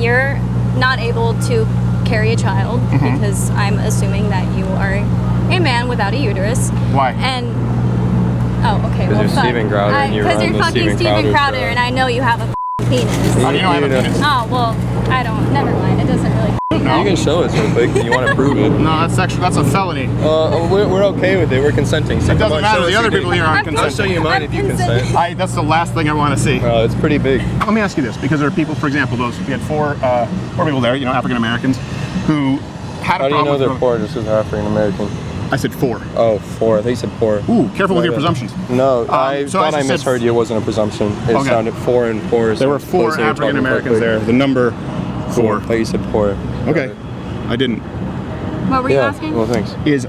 you're not able to carry a child because I'm assuming that you are a man without a uterus. Why? And okay, well, you're Steven Crowder and you because run you're the fucking Steven Crowder, and I know you have a penis. How do you know I have a penis? Oh well, I don't. Never mind. It doesn't really. No. You can show us real quick if you want to prove it. No, that's a felony. We're okay with it. We're consenting. So It doesn't matter. The other people here aren't I'll show consenting. you mine if you consent. That's the last thing I want to see. It's pretty big. Let me ask you this, because there are people, for example, we had four people there, African Americans, who had a problem. How do you know with they're poor just because they're African American? I said four. Oh, four. I think you said poor. Ooh, careful with your presumptions. No, I thought I misheard you. It wasn't a presumption. It sounded 4 and 4. There were 4 African Americans there. The number 4. I thought you said poor. Okay, I didn't. What were you asking? Well, thanks. Is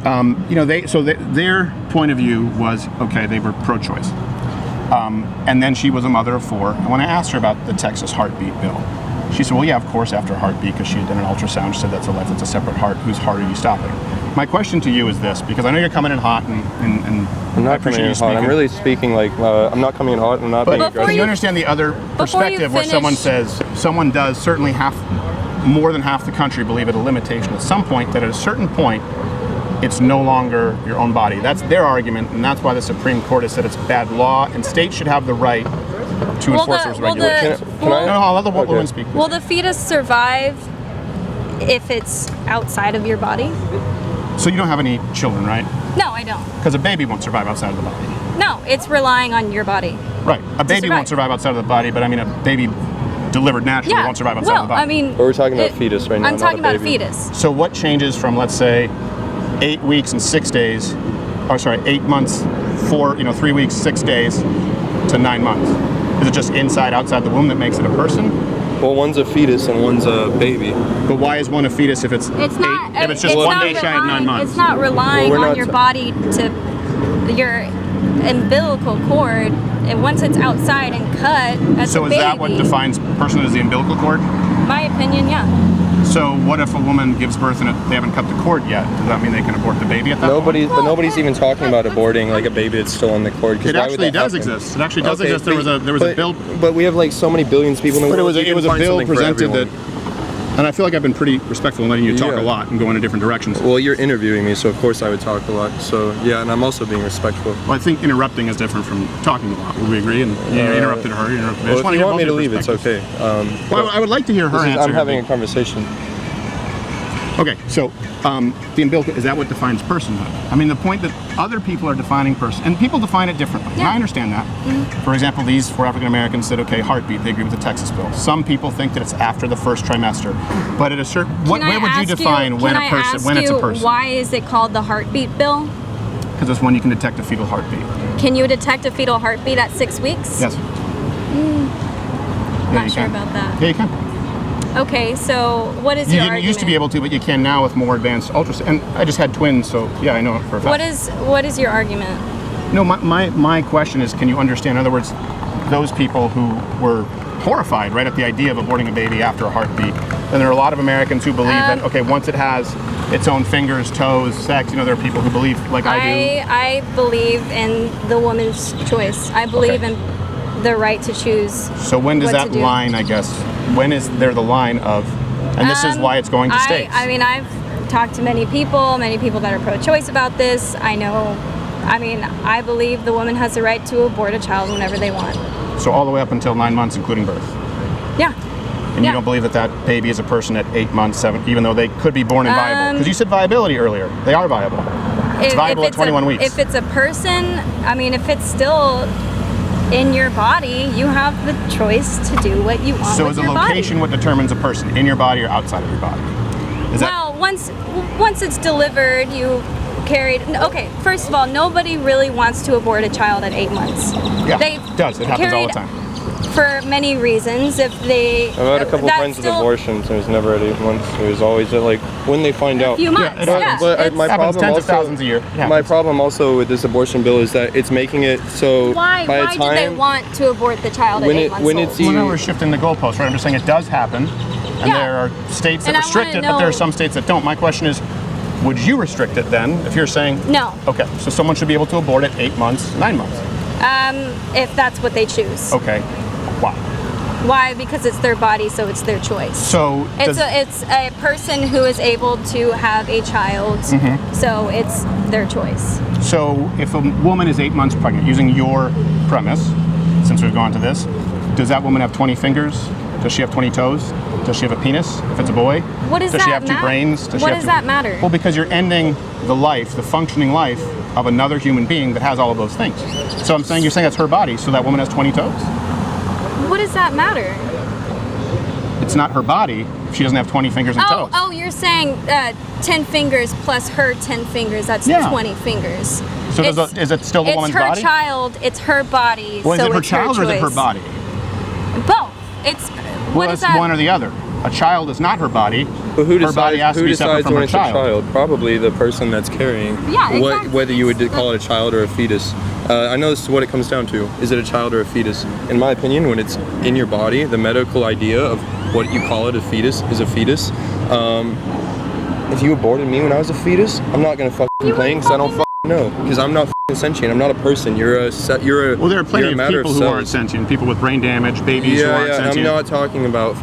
their point of view was okay. They were pro-choice, and then she was a mother of 4. And when I asked her about the Texas heartbeat bill, she said, "Well, yeah, of course, after a heartbeat, because she had done an ultrasound. She said that's a life. That's a separate heart. Whose heart are you stopping?" My question to you is this, because I know you're coming in hot, and I'm not coming in hot. I'm really speaking like I'm not coming in hot. I'm not being aggressive. But you understand the other perspective where someone says someone does certainly more than half the country believe it a limitation at some point, that at a certain point it's no longer your own body. That's their argument, and that's why the Supreme Court has said it's bad law, and states should have the right to enforce those regulations. I'll let the woman speak. Will the fetus survive if it's outside of your body? So you don't have any children, right? No, I don't. Because a baby won't survive outside of the body. No, it's relying on your body. Right. A baby won't survive outside of the body, but I mean a baby delivered naturally won't survive outside of the body. I mean, but we're talking about fetus right now. I'm talking about a fetus. So what changes from, let's say, 8 weeks and 6 days, 8 months, 3 weeks, 6 days to 9 months? Is it just inside, outside the womb that makes it a person? Well, one's a fetus and one's a baby. But why is one a fetus if it's not, if it's just one day shy of 9 months? It's not relying on your body to your umbilical cord, and once it's outside and cut, as so a is baby, that what defines personhood as the umbilical cord? My opinion, yeah. So what if a woman gives birth and they haven't cut the cord yet? Does that mean they can abort the baby at that point? But nobody's even talking about aborting like a baby that's still on the cord. It actually does exist. It actually does exist. There was a bill. But we have like so many billions of people in the world. But it was a bill presented that, and I feel like I've been pretty respectful in letting you talk a lot and go in different directions. Well, you're interviewing me, so of course I would talk a lot. So yeah, and I'm also being respectful. Well, I think interrupting is different from talking a lot. Would we agree? And you interrupted her. You interrupted me. Well, if you want me to leave, it's okay. Well, I would like to hear her answer. I'm having a conversation. Okay, so the umbilical, is that what defines personhood? I mean, the point that other people are defining person, and people define it differently, and I understand that. For example, these 4 African Americans said, okay, heartbeat, they agree with the Texas bill. Some people think that it's after the first trimester, but at a certain, where would you define when it's a person? Why is it called the heartbeat bill? Because it's when you can detect a fetal heartbeat. Can you detect a fetal heartbeat at 6 weeks? Yes. Not sure about that. Yeah, you can. Okay, so what is your argument? You used to be able to, but you can now with more advanced ultrasound. And I just had twins, so yeah, I know it for a fact. What is your argument? No, my question is, can you understand, in other words, those people who were horrified right at the idea of aborting a baby after a heartbeat, and there are a lot of Americans who believe that, okay, once it has its own fingers, toes, sex, there are people who believe, like I do. I believe in the woman's choice. I believe in the right to choose. So when does that line, I guess, when is there the line of, and this is why it's going to states? I mean, I've talked to many people that are pro-choice about this. I believe the woman has the right to abort a child whenever they want. So all the way up until 9 months, including birth? Yeah. And you don't believe that baby is a person at 8 months, 7, even though they could be born and viable? Because you said viability earlier. They are viable. It's viable at 21 weeks. If it's a person, if it's still in your body, you have the choice to do what you want so with is your the location what determines a person, in your body or outside of your body? Once it's delivered, you carried. Okay, first of all, nobody really wants to abort a child at 8 months. Yeah, it does. It happens all the time. For many reasons, if they. I've had a couple friends with abortions. It was never at 8 months. It was always at when they find out. A few months. But my problem tens also, of thousands a year. My problem also with this abortion bill is that it's making it so. Why did they want to abort the child at 8 months old? Well, now we're shifting the goalposts, right? I'm just saying it does happen, and there are states that restrict it, but there are some states that don't. My question is, would you restrict it then? If you're saying no. Okay, so someone should be able to abort at 8 months, 9 months. If that's what they choose. Okay, why? Why? Because it's their body, so it's their choice. So It's a person who is able to have a child, so it's their choice. So if a woman is 8 months pregnant, using your premise, since we've gone to this, does that woman have 20 fingers? Does she have 20 toes? Does she have a penis if it's a boy? What does Does that she have two matter? brains? What does that matter? Well, because you're ending the life, the functioning life of another human being that has all of those things. So I'm saying, you're saying that's her body, so that woman has 20 toes? What does that matter? It's not her body if she doesn't have 20 fingers and toes. Oh, you're saying 10 fingers plus her 10 fingers. That's Yeah. 20 fingers. So is it still the woman's body? It's her child. It's her body. Well, is so it her it's child or is it her choice. body? Both. It's Well, what it's is that? one or the other. A child is not her body. But who her body has decides, to who be separate decides from when her it's a child? Probably the person that's carrying. Yeah, exactly. Whether you would call it a child or a fetus. I know this is what it comes down to. Is it a child or a fetus? In my opinion, when it's in your body, the medical idea of what you call it, a fetus, is a fetus. If you aborted me when I was a fetus, I'm not gonna fucking complain because I don't know. Because I'm not fucking sentient. I'm not a person. You're a Well, there are plenty of matter people of who cells. aren't sentient. People with brain damage, babies who aren't Yeah, sentient. I'm not talking about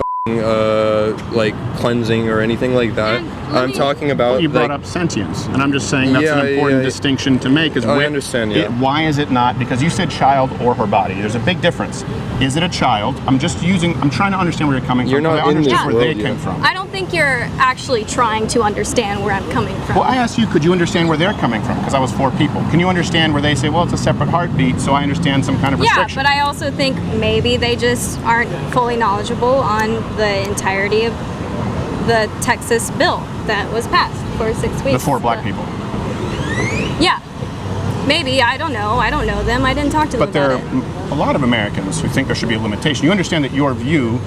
like cleansing or anything like that. I'm talking about You brought like, up sentience, and I'm just saying that's Yeah, an important yeah. distinction to make. Is I understand, yeah. why is it not? Because you said child or her body. There's a big difference. Is it a child? I'm trying to understand where you're coming You're from. not I in this understand where they world came yet. from. I don't think you're actually trying to understand where I'm coming from. Well, I asked you, could you understand where they're coming from? Because I was 4 people. Can you understand where they say, well, it's a separate heartbeat, so I understand some kind of yeah, restriction? but I also think maybe they just aren't fully knowledgeable on the entirety of the Texas bill that was passed for 6 weeks. The 4 black people. Yeah. Maybe. I don't know. I don't know them. I didn't talk to them But there about are it. a lot of Americans who think there should be a limitation. You understand that your view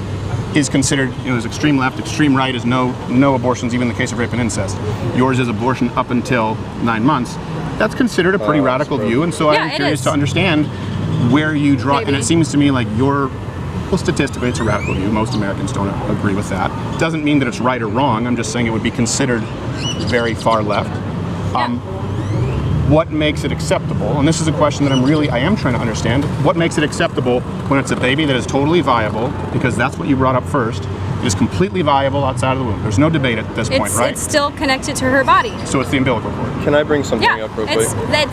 is considered, there's extreme left, extreme right is no abortions, even in the case of rape and incest. Yours is abortion up until 9 months. That's considered a pretty radical view, and so Yeah, I'm it curious is. to understand where you draw, and Maybe. it seems to me like well, statistically, it's a radical view. Most Americans don't agree with that. Doesn't mean that it's right or wrong. I'm just saying it would be considered very far left. What makes it acceptable? And this is a question that I am trying to understand. What makes it acceptable when it's a baby that is totally viable, because that's what you brought up first, is completely viable outside of the womb. There's no debate at this point, right? It's still connected to her body. So it's the umbilical cord. Can I bring something Yeah, up real quick? it's that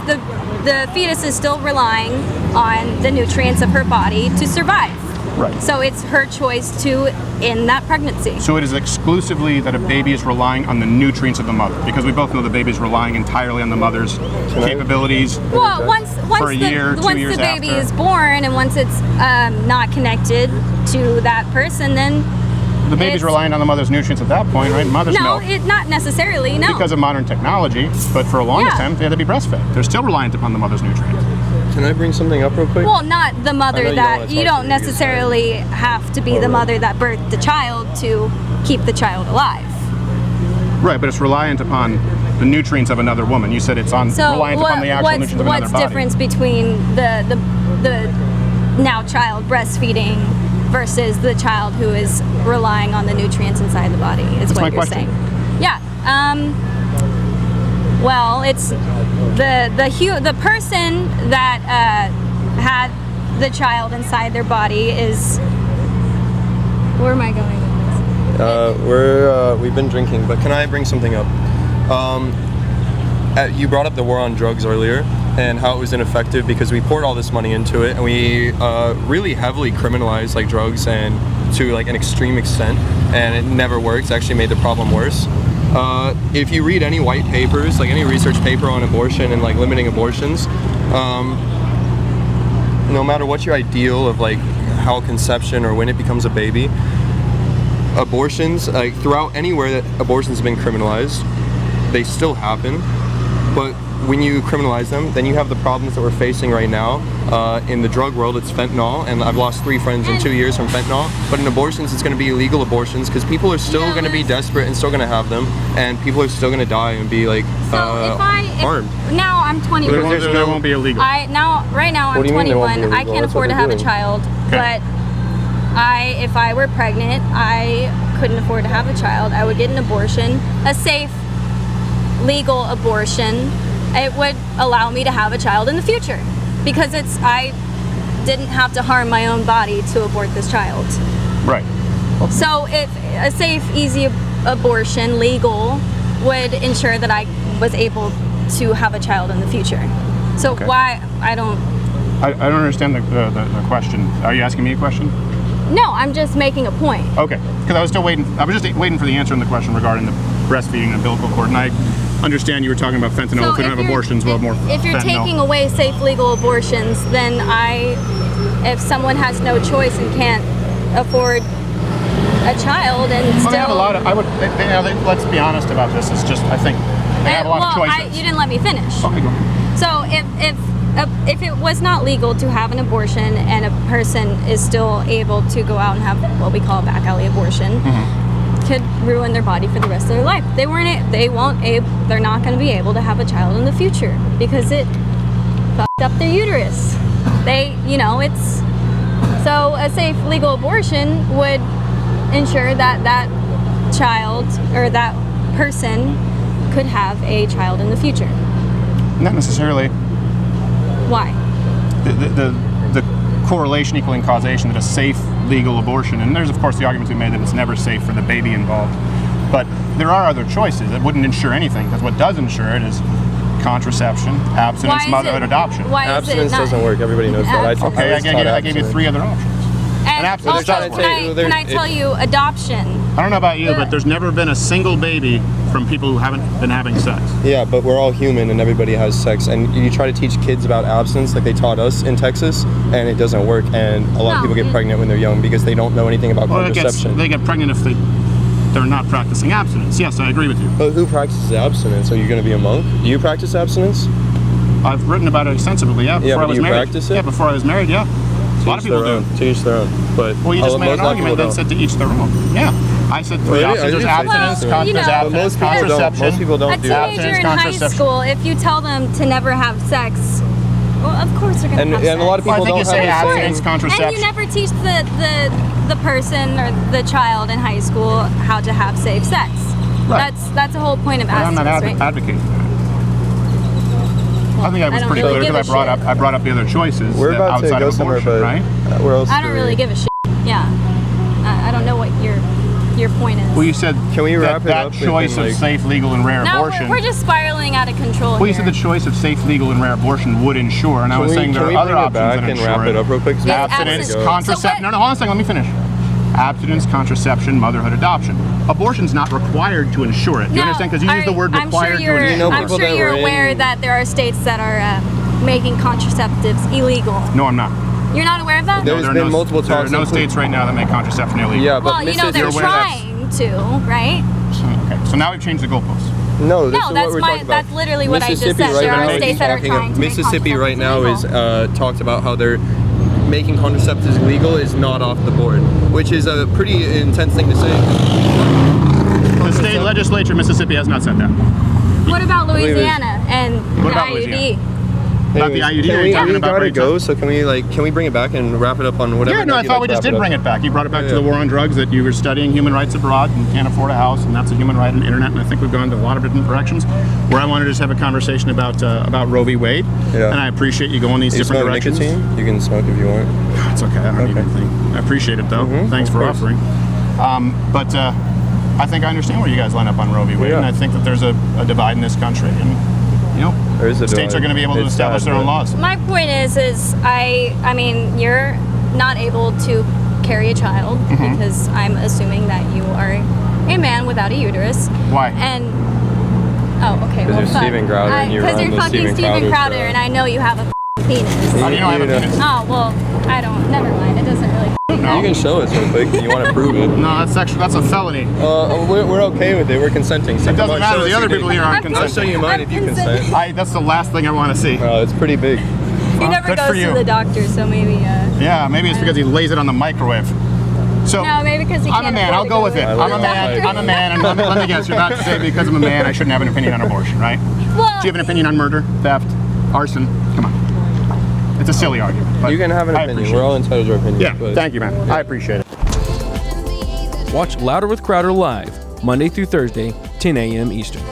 the fetus is still relying on the nutrients of her body to survive. Right. So it's her choice to end that pregnancy. So it is exclusively that a baby is relying on the nutrients of the mother, because we both know the baby is relying entirely on the mother's capabilities. Well, once For a year, 2 once years the baby after. is born and once it's not connected to that person, then The baby's it's- relying on the mother's nutrients at that point, right? Mother's no, milk. not necessarily. No. Because of modern technology, but for a longest Yeah. time they had to be breastfed. They're still reliant upon the mother's nutrients. Can I bring something up real quick? well, not the I know mother you that wanna you talk don't to me, necessarily have to be the mother that birthed the child to keep the child alive. Right, but it's reliant upon the nutrients of another woman. You said it's So reliant upon the actual nutrients of another what's body. difference between the now child breastfeeding versus the child who is relying on the nutrients inside the body is That's what my you're question. saying. Yeah. Well, it's the person that had the child inside their body is. Where am I going with this? We've been drinking, but can I bring something up? You brought up the war on drugs earlier and how it was ineffective because we poured all this money into it and we really heavily criminalized like drugs and to like an extreme extent, and it never worked. It's actually made the problem worse. If you read any white papers, like any research paper on abortion and like limiting abortions, no matter what your ideal of like how conception or when it becomes a baby, abortions, like throughout anywhere that abortions have been criminalized, they still happen. But when you criminalize them, then you have the problems that we're facing right now. In the drug world, it's fentanyl, and I've lost 3 friends in 2 years from fentanyl. But in abortions, it's going to be illegal abortions because people are still going to be desperate and still going to have them, and people are still going to die and be like harmed. Now I'm 21. Because There won't be illegal. Right now I'm What do you mean they won't 21. be I illegal? can't That's what afford to they're have a doing. child, but if I were pregnant, I couldn't afford to have a child. I would get an abortion, a safe, legal abortion. It would allow me to have a child in the future because didn't have to harm my own body to abort this child. Right. So if a safe, easy abortion, legal, would ensure that I was able to have a child in the future. So why, I don't understand the question. Are you asking me a question? No, I'm just making a point. Okay, because I was just waiting for the answer in the question regarding the breastfeeding and umbilical cord, and I understand you were talking about fentanyl. If we don't have abortions, we'll have more If you're fentanyl. taking away safe, legal abortions, then if someone has no choice and can't afford a child and Well, still... they have a lot of, let's be honest about this, it's just, I think, they have a lot of choices. You didn't let me finish. Okay, go ahead. So if it was not legal to have an abortion and a person is still able to go out and have what we call a back alley abortion, could ruin their body for the rest of their life. They're not going to be able to have a child in the future because it fucked up their uterus. So a safe legal abortion would ensure that that child or that person could have a child in the future. Not necessarily. Why? The correlation equaling causation that a safe legal abortion, and there's of course the argument to be made that it's never safe for the baby involved, but there are other choices that wouldn't ensure anything, because what does ensure it is contraception, abstinence, motherhood, adoption. Why Abstinence is it not? doesn't work. Everybody knows that. Okay, I gave you 3 other options. And abstinence also, doesn't work. can I tell you, adoption? I don't know about you, but there's never been a single baby from people who haven't been having sex. Yeah, but we're all human and everybody has sex. And you try to teach kids about abstinence like they taught us in Texas, and it doesn't work. And a lot of people get pregnant when they're young because they don't know anything about contraception. They get pregnant if they're not practicing abstinence. Yes, I agree with you. But who practices abstinence? Are you going to be a monk? Do you practice abstinence? I've written about it extensively, yeah. Before I was married. Practice it? Yeah, before I was married, yeah. A lot of people do. To each their own. But well, you just made an argument that said to each their own. Yeah. I said 3 options. There's abstinence, there's contraception. Most people don't do that. A teenager in high school, if you tell them to never have sex, well, of course they're going to have sex. And a lot of people don't have sex. Abstinence, contraception. And you never teach the person or the child in high school how to have safe sex. Right. That's the whole point of abstinence, I'm not advocating that. I think I was pretty clear because I brought up the other choices. We're about to go somewhere, but right? Where else? I don't really give a shit. Yeah, I don't know what your point is. Well, you said can we wrap that choice of safe, legal, and rare abortion. We're just spiraling out of control. Well, you said the choice of safe, legal, and rare abortion would ensure, and I was saying there are other options that ensure. Can we wrap it up real quick? Abstinence, contraception. No, hold on a second. Let me finish. Abstinence, contraception, motherhood, adoption. Abortion's not required to ensure it. Do you understand? Because you use the word required to ensure. I'm sure you're aware that there are states that are making contraceptives illegal. No, I'm not. You're not aware of that? There's been multiple There are talks. no states right now that make contraception illegal. Yeah, but well, they're trying to, right? Okay, so now we've changed the goalposts. No, this is what we're talking about. That's literally what I just said. Right there are states that are trying to make Mississippi right now is talked about how they're making contraceptives legal is not off the board, which is a pretty intense thing to say. The state legislature of Mississippi has not said that. What about Louisiana and the IUD? About the IUD, you're talking about gotta go. So can we bring it back and wrap it up on whatever? Yeah, no, I thought we just did bring it back. You brought it back to the war on drugs, that you were studying human rights abroad and can't afford a house, and that's a human right on the internet. And I think we've gone to a lot of different directions. Where I wanted to just have a conversation about Roe v. Wade. Yeah. And I appreciate you going these different directions. Nicotine? You can smoke if you want. It's okay. I don't need anything. I appreciate it though. Thanks for offering. But I think I understand where you guys line up on Roe v. Wade, and I think that there's a divide in this country, and states are going to be able to establish their own laws. My point is I mean, you're not able to carry a child because I'm assuming that you are a man without a uterus. Why? And okay, well, you're Steven Crowder, and because you're fucking Steven Crowder, and I know you have a penis. How do you know I have a penis? Oh well, I don't. Never mind. It doesn't really. No. You can show us real quick if you want to prove it. No, that's a felony. We're okay with it. We're consenting. So it doesn't matter. The other people here aren't consenting. I'll show you mine if you consent. That's the last thing I want to see. It's pretty big. He never goes to the doctor, so maybe. Yeah, maybe it's because he lays it on the microwave. So no, maybe because he can't. I'm a man. I'll go with it. I'm a man, and let me guess. You're not to say because I'm a man I shouldn't have an opinion on abortion, right? Well, do you have an opinion on murder, theft, arson? Come on. It's a silly argument. But you can have an opinion. We're all entitled to our opinion. Yeah, thank you, man. I appreciate it. Watch Louder with Crowder live, Monday through Thursday, 10 a.m. Eastern.